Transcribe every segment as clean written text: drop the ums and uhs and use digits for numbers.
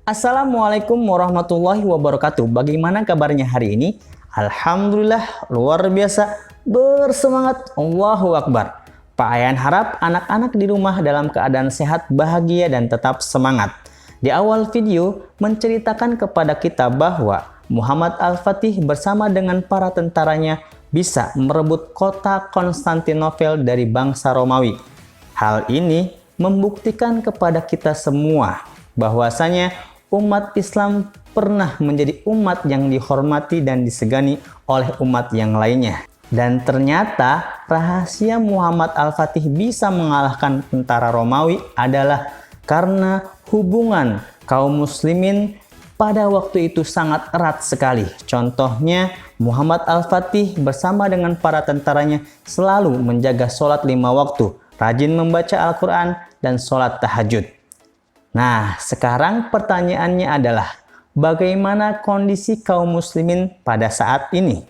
Assalamualaikum warahmatullahi wabarakatuh. Bagaimana kabarnya hari ini? Alhamdulillah, luar biasa, bersemangat, Allahu Akbar. Pak Ayan harap anak-anak di rumah dalam keadaan sehat, bahagia, dan tetap semangat. Di awal video menceritakan kepada kita bahwa Muhammad Al-Fatih bersama dengan para tentaranya bisa merebut kota Konstantinopel dari bangsa Romawi. Hal ini membuktikan kepada kita semua bahwasanya umat Islam pernah menjadi umat yang dihormati dan disegani oleh umat yang lainnya. Dan ternyata rahasia Muhammad Al-Fatih bisa mengalahkan tentara Romawi adalah karena hubungan kaum muslimin pada waktu itu sangat erat sekali. Contohnya Muhammad Al-Fatih bersama dengan para tentaranya selalu menjaga sholat 5 waktu, rajin membaca Al-Quran, dan sholat tahajud. Nah, sekarang pertanyaannya adalah bagaimana kondisi kaum muslimin pada saat ini?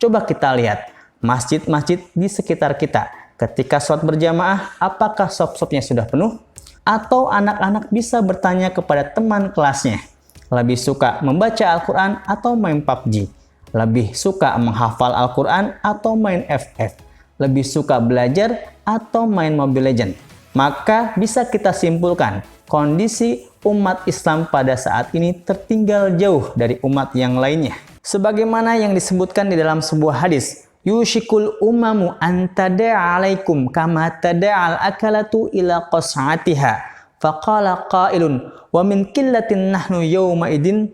Coba kita lihat masjid-masjid di sekitar kita. Ketika sholat berjamaah, apakah sop-sopnya sudah penuh? Atau anak-anak bisa bertanya kepada teman kelasnya, lebih suka membaca Al-Quran atau main PUBG? Lebih suka menghafal Al-Quran atau main FF? Lebih suka belajar atau main Mobile Legends? Maka bisa kita simpulkan, kondisi umat Islam pada saat ini tertinggal jauh dari umat yang lainnya. Sebagaimana yang disebutkan di dalam sebuah hadis, yushikul umamu an tada'a alaikum kama tada'al akalatu ila qas'atiha. Faqala qailun wa min qillatin nahnu yawma idin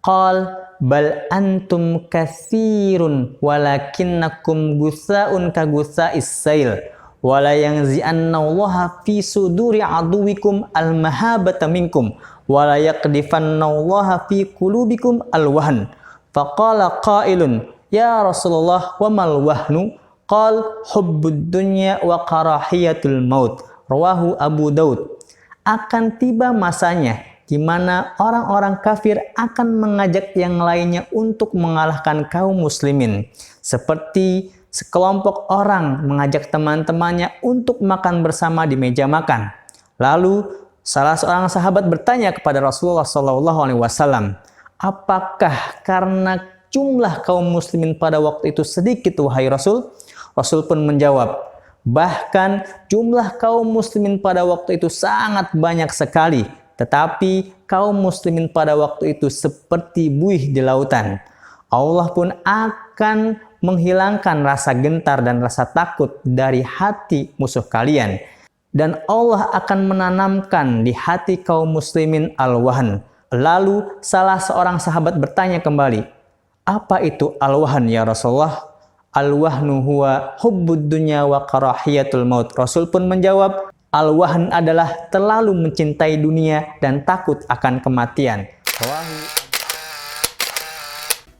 qal bal antum katsirun walakinnakum gutsa'un ka gutsa'is sail wala yanzi'annallaha fi suduri aduwikum al-mahabata minkum wala yaqdifannallaha fi qulubikum al-wahn. Faqala qailun ya Rasulullah wa mal wahnu? Qal hubbud dunya wa karahiyatul maut. Rawahu Abu Daud. Akan tiba masanya di mana orang-orang kafir akan mengajak yang lainnya untuk mengalahkan kaum muslimin. Seperti sekelompok orang mengajak teman-temannya untuk makan bersama di meja makan. Lalu salah seorang sahabat bertanya kepada Rasulullah SAW, apakah karena jumlah kaum muslimin pada waktu itu sedikit wahai Rasul? Rasul pun menjawab, bahkan jumlah kaum muslimin pada waktu itu sangat banyak sekali, tetapi kaum muslimin pada waktu itu seperti buih di lautan. Allah pun akan menghilangkan rasa gentar dan rasa takut dari hati musuh kalian. Dan Allah akan menanamkan di hati kaum muslimin al-wahn. Lalu salah seorang sahabat bertanya kembali, apa itu al-wahn ya Rasulullah? Al-wahnu huwa hubbud dunya wa karahiyatul maut. Rasul pun menjawab, al-wahn adalah terlalu mencintai dunia dan takut akan kematian.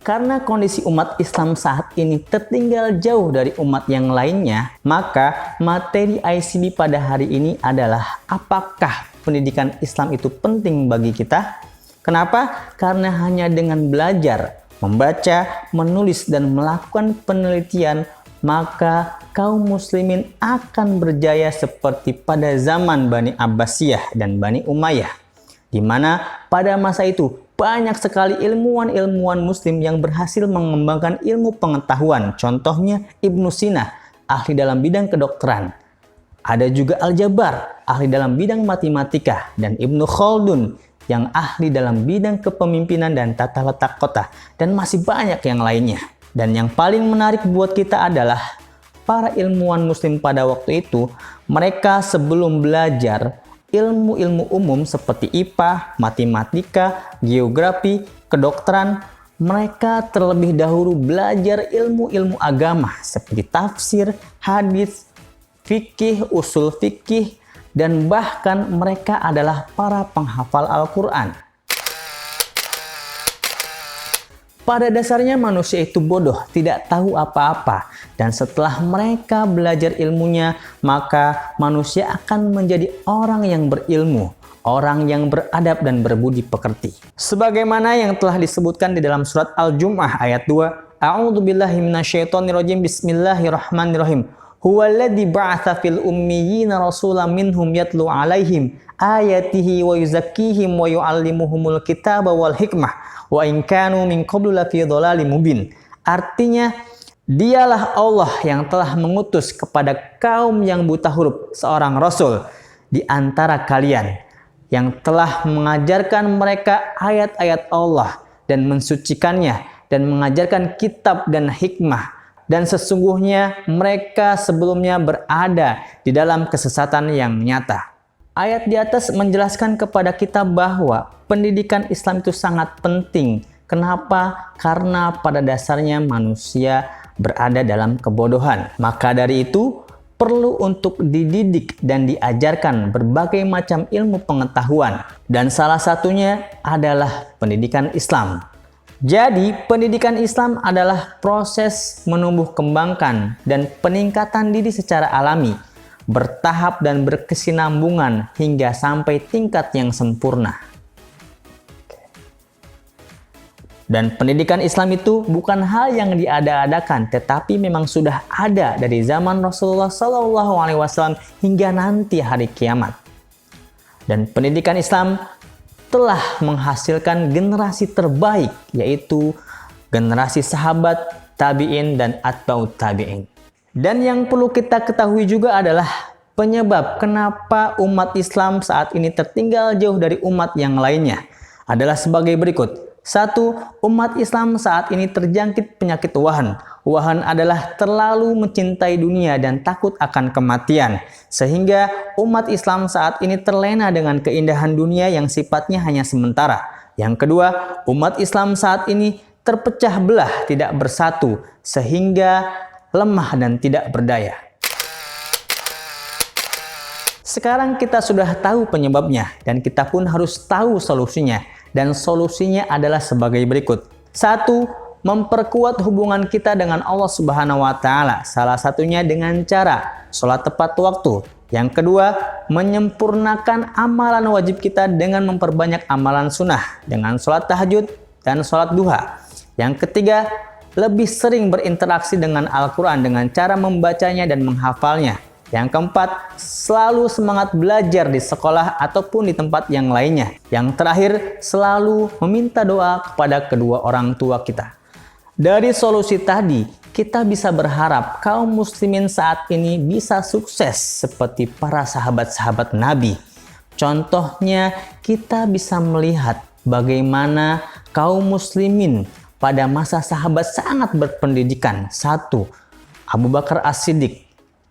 Karena kondisi umat Islam saat ini tertinggal jauh dari umat yang lainnya, maka materi ICB pada hari ini adalah apakah pendidikan Islam itu penting bagi kita? Kenapa? Karena hanya dengan belajar, membaca, menulis, dan melakukan penelitian, maka kaum muslimin akan berjaya seperti pada zaman Bani Abbasiyah dan Bani Umayyah, di mana pada masa itu banyak sekali ilmuwan-ilmuwan muslim yang berhasil mengembangkan ilmu pengetahuan. Contohnya Ibnu Sina, ahli dalam bidang kedokteran. Ada juga Al-Jabar, ahli dalam bidang matematika. Dan Ibnu Khaldun, yang ahli dalam bidang kepemimpinan dan tata letak kota. Dan masih banyak yang lainnya. Dan yang paling menarik buat kita adalah para ilmuwan muslim pada waktu itu, mereka sebelum belajar ilmu-ilmu umum seperti IPA, matematika, geografi, kedokteran, mereka terlebih dahulu belajar ilmu-ilmu agama seperti tafsir, hadis, fikih, usul fikih, dan bahkan mereka adalah para penghafal Al-Quran. Pada dasarnya manusia itu bodoh, tidak tahu apa-apa. Dan setelah mereka belajar ilmunya, maka manusia akan menjadi orang yang berilmu, orang yang beradab dan berbudi pekerti. Sebagaimana yang telah disebutkan di dalam surat Al-Jum'ah ayat 2, A'udzubillahi minasyaitonirrajim, Bismillahirrahmanirrahim. Huwallazi ba'atsa fil ummiyina rasulan minhum yatlu 'alaihim ayatihi wa yuzakkihim wa yu'allimuhumul kitaba wal hikmah wa in kanu min qablu lafi dhalalim mubin. Artinya, dialah Allah yang telah mengutus kepada kaum yang buta huruf seorang rasul di antara kalian yang telah mengajarkan mereka ayat-ayat Allah dan mensucikannya dan mengajarkan kitab dan hikmah. Dan sesungguhnya mereka sebelumnya berada di dalam kesesatan yang nyata. Ayat di atas menjelaskan kepada kita bahwa pendidikan Islam itu sangat penting. Kenapa? Karena pada dasarnya manusia berada dalam kebodohan. Maka dari itu perlu untuk dididik dan diajarkan berbagai macam ilmu pengetahuan. Dan salah satunya adalah pendidikan Islam. Jadi, pendidikan Islam adalah proses menumbuh kembangkan dan peningkatan diri secara alami, bertahap dan berkesinambungan hingga sampai tingkat yang sempurna. Dan pendidikan Islam itu bukan hal yang diada-adakan, tetapi memang sudah ada dari zaman Rasulullah SAW hingga nanti hari kiamat. Dan pendidikan Islam telah menghasilkan generasi terbaik, yaitu generasi sahabat, tabi'in, dan atba'ut tabi'in. Dan yang perlu kita ketahui juga adalah penyebab kenapa umat Islam saat ini tertinggal jauh dari umat yang lainnya adalah sebagai berikut. 1. Umat Islam saat ini terjangkit penyakit wahan. Wahan adalah terlalu mencintai dunia dan takut akan kematian. Sehingga umat Islam saat ini terlena dengan keindahan dunia yang sifatnya hanya sementara. Yang kedua, umat Islam saat ini terpecah belah, tidak bersatu, sehingga lemah dan tidak berdaya. Sekarang kita sudah tahu penyebabnya dan kita pun harus tahu solusinya. Dan solusinya adalah sebagai berikut. 1. Memperkuat hubungan kita dengan Allah Subhanahu wa Ta'ala. Salah satunya dengan cara sholat tepat waktu. Yang kedua, menyempurnakan amalan wajib kita dengan memperbanyak amalan sunnah, dengan sholat tahajud dan sholat duha. Yang ketiga, lebih sering berinteraksi dengan Al-Quran dengan cara membacanya dan menghafalnya. Yang keempat, selalu semangat belajar di sekolah ataupun di tempat yang lainnya. Yang terakhir, selalu meminta doa kepada kedua orang tua kita. Dari solusi tadi, kita bisa berharap kaum muslimin saat ini bisa sukses seperti para sahabat-sahabat Nabi. Contohnya, kita bisa melihat bagaimana kaum muslimin pada masa sahabat sangat berpendidikan. 1. Abu Bakar As-Siddiq,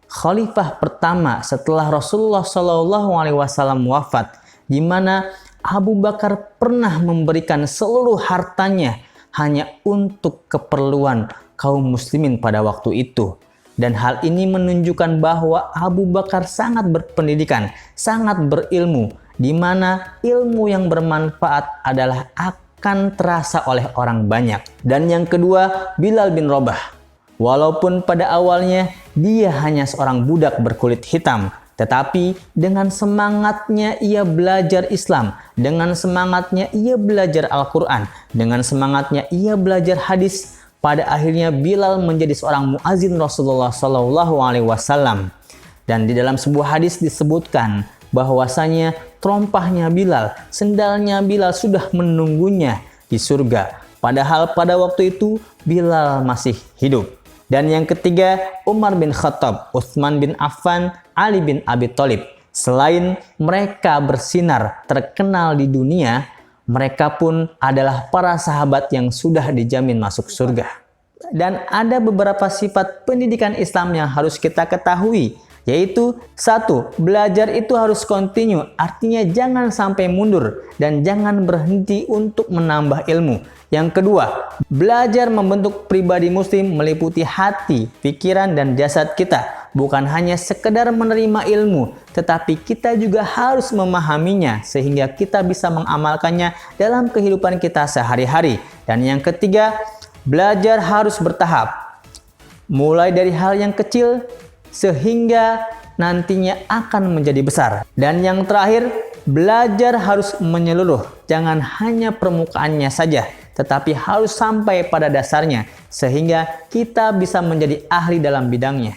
khalifah pertama setelah Rasulullah SAW wafat, di mana Abu Bakar pernah memberikan seluruh hartanya hanya untuk keperluan kaum muslimin pada waktu itu. Dan hal ini menunjukkan bahwa Abu Bakar sangat berpendidikan, sangat berilmu, di mana ilmu yang bermanfaat adalah akan terasa oleh orang banyak. Dan yang kedua, Bilal bin Rabah. Walaupun pada awalnya dia hanya seorang budak berkulit hitam, tetapi dengan semangatnya ia belajar Islam, dengan semangatnya ia belajar Al-Quran, dengan semangatnya ia belajar hadis. Pada akhirnya Bilal menjadi seorang muazin Rasulullah SAW. Dan di dalam sebuah hadis disebutkan bahwasanya terompahnya Bilal, sendalnya Bilal sudah menunggunya di surga. Padahal pada waktu itu Bilal masih hidup. Dan yang ketiga, Umar bin Khattab, Utsman bin Affan, Ali bin Abi Thalib. Selain mereka bersinar terkenal di dunia, mereka pun adalah para sahabat yang sudah dijamin masuk surga. Dan ada beberapa sifat pendidikan Islam yang harus kita ketahui, yaitu 1. Belajar itu harus kontinu, artinya jangan sampai mundur dan jangan berhenti untuk menambah ilmu. Yang kedua, belajar membentuk pribadi muslim meliputi hati, pikiran, dan jasad kita. Bukan hanya sekedar menerima ilmu, tetapi kita juga harus memahaminya sehingga kita bisa mengamalkannya dalam kehidupan kita sehari-hari. Dan yang ketiga, belajar harus bertahap. Mulai dari hal yang kecil sehingga nantinya akan menjadi besar. Dan yang terakhir, belajar harus menyeluruh. Jangan hanya permukaannya saja, tetapi harus sampai pada dasarnya sehingga kita bisa menjadi ahli dalam bidangnya.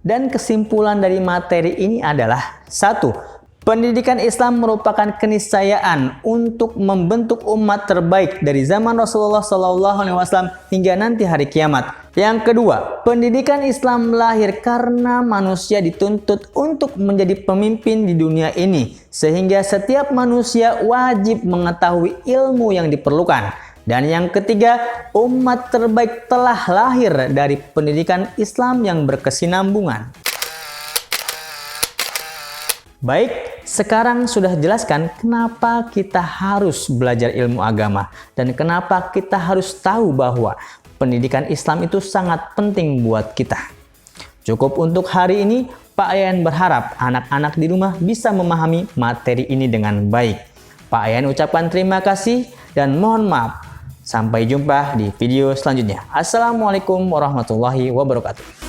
Dan kesimpulan dari materi ini adalah 1. Pendidikan Islam merupakan keniscayaan untuk membentuk umat terbaik dari zaman Rasulullah SAW hingga nanti hari kiamat. Yang kedua, pendidikan Islam lahir karena manusia dituntut untuk menjadi pemimpin di dunia ini, sehingga setiap manusia wajib mengetahui ilmu yang diperlukan. Dan yang ketiga, umat terbaik telah lahir dari pendidikan Islam yang berkesinambungan. Baik, sekarang sudah jelaskan kenapa kita harus belajar ilmu agama dan kenapa kita harus tahu bahwa pendidikan Islam itu sangat penting buat kita. Cukup untuk hari ini, Pak Yayan berharap anak-anak di rumah bisa memahami materi ini dengan baik. Pak Yayan ucapkan terima kasih dan mohon maaf. Sampai jumpa di video selanjutnya. Assalamualaikum warahmatullahi wabarakatuh.